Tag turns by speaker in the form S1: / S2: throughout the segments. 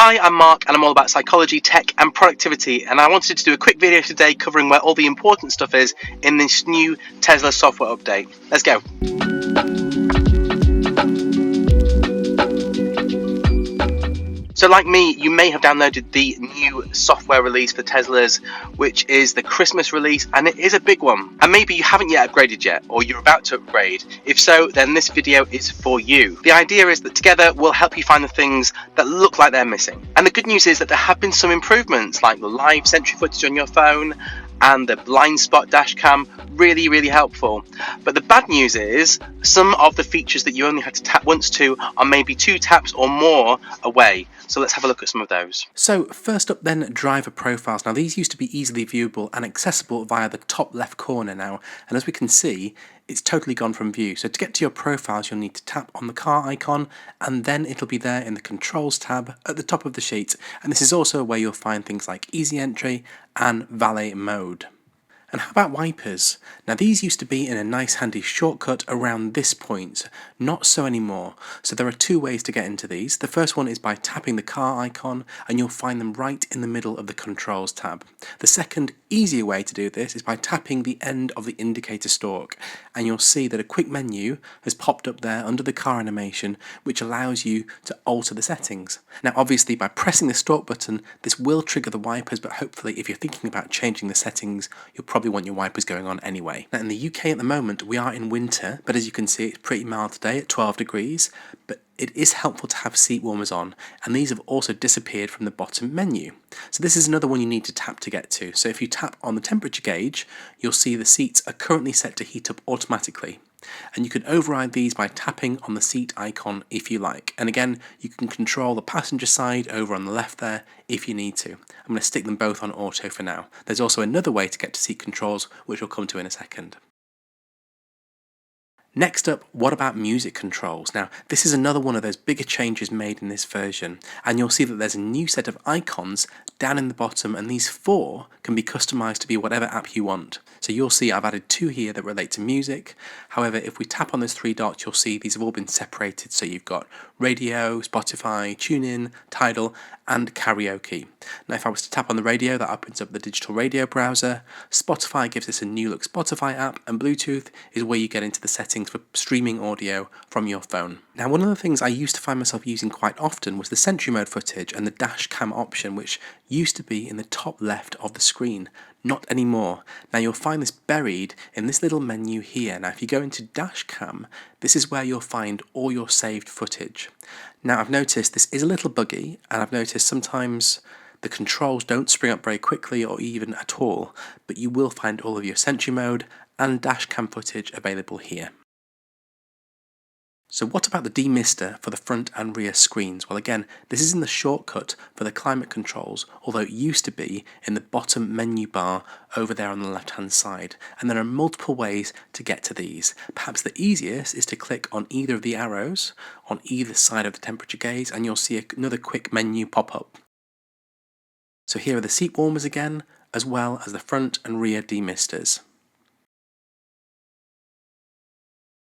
S1: Hi, I'm Mark and I'm all about psychology, tech and productivity, and I wanted to do a quick video today covering where all the important stuff is in this new Tesla software update. Let's go. So like me, you may have downloaded the new software release for Teslas, which is the Christmas release, and it is a big one. And maybe you haven't yet upgraded yet, or you're about to upgrade. If so, then this video is for you. The idea is that together we'll help you find the things that look like they're missing. And the good news is that there have been some improvements, like the live Sentry footage on your phone, and the blind spot dashcam, really helpful. But the bad news is some of the features that you only had to tap once to are maybe 2 taps or more away. So let's have a look at some of those. So first up then, driver profiles. Now these used to be easily viewable and accessible via the top left corner now, and as we can see, it's totally gone from view. So to get to your profiles, you'll need to tap on the car icon, and then it'll be there in the controls tab at the top of the sheet. And this is also where you'll find things like easy entry and valet mode. And how about wipers? Now these used to be in a nice handy shortcut around this point, not so anymore. So there are 2 ways to get into these. The first one is by tapping the car icon, and you'll find them right in the middle of the controls tab. The second, easier way to do this is by tapping the end of the indicator stalk, and you'll see that a quick menu has popped up there under the car animation, which allows you to alter the settings. Now obviously by pressing the stalk button, this will trigger the wipers, but hopefully if you're thinking about changing the settings, you'll probably want your wipers going on anyway. Now in the UK at the moment we are in winter, but as you can see it's pretty mild today at 12 degrees, but it is helpful to have seat warmers on, and these have also disappeared from the bottom menu. So this is another one you need to tap to get to. So if you tap on the temperature gauge, you'll see the seats are currently set to heat up automatically. And you can override these by tapping on the seat icon if you like. And again, you can control the passenger side over on the left there if you need to. I'm going to stick them both on auto for now. There's also another way to get to seat controls, which we'll come to in a second. Next up, what about music controls? Now, this is another one of those bigger changes made in this version, and you'll see that there's a new set of icons down in the bottom, and these 4 can be customized to be whatever app you want. So you'll see I've added 2 here that relate to music. However, if we tap on those 3 dots, you'll see these have all been separated. So you've got radio, Spotify, TuneIn, Tidal, and karaoke. Now if I was to tap on the radio, that opens up the digital radio browser. Spotify gives us a new look Spotify app, and Bluetooth is where you get into the settings for streaming audio from your phone. Now one of the things I used to find myself using quite often was the Sentry mode footage and the Dashcam option, which used to be in the top left of the screen. Not anymore. Now you'll find this buried in this little menu here. Now if you go into Dashcam, this is where you'll find all your saved footage. Now I've noticed this is a little buggy, and I've noticed sometimes the controls don't spring up very quickly or even at all, but you will find all of your Sentry mode and Dashcam footage available here. So what about the demister for the front and rear screens? Well again, this is in the shortcut for the climate controls, although it used to be in the bottom menu bar over there on the left hand side. And there are multiple ways to get to these. Perhaps the easiest is to click on either of the arrows on either side of the temperature gauge, and you'll see another quick menu pop up. So here are the seat warmers again, as well as the front and rear demisters.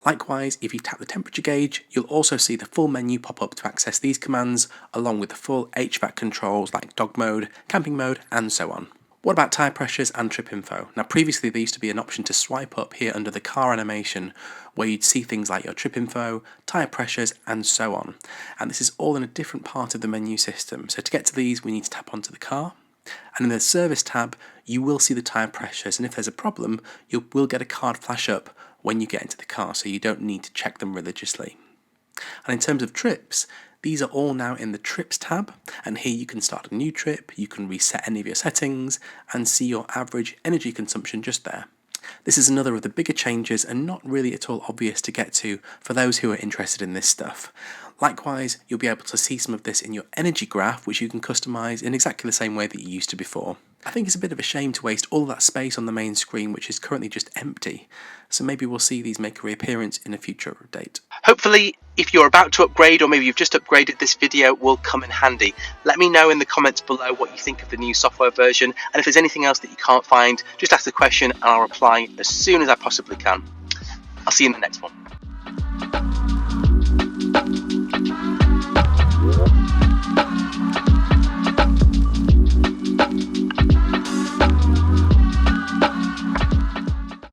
S1: Likewise, if you tap the temperature gauge, you'll also see the full menu pop up to access these commands, along with the full HVAC controls like dog mode, camping mode, and so on. What about tyre pressures and trip info? Now previously there used to be an option to swipe up here under the car animation, where you'd see things like your trip info, tyre pressures, and so on. And this is all in a different part of the menu system. So to get to these, we need to tap onto the car. And in the service tab, you will see the tyre pressures, and if there's a problem, you will get a card flash up when you get into the car, so you don't need to check them religiously. And in terms of trips, these are all now in the Trips tab, and here you can start a new trip, you can reset any of your settings, and see your average energy consumption just there. This is another of the bigger changes, and not really at all obvious to get to for those who are interested in this stuff. Likewise, you'll be able to see some of this in your energy graph, which you can customize in exactly the same way that you used to before. I think it's a bit of a shame to waste all that space on the main screen, which is currently just empty. So maybe we'll see these make a reappearance in a future update. Hopefully, if you're about to upgrade, or maybe you've just upgraded, this video will come in handy. Let me know in the comments below what you think of the new software version, and if there's anything else that you can't find, just ask the question and I'll reply as soon as I possibly can. I'll see you in the next one.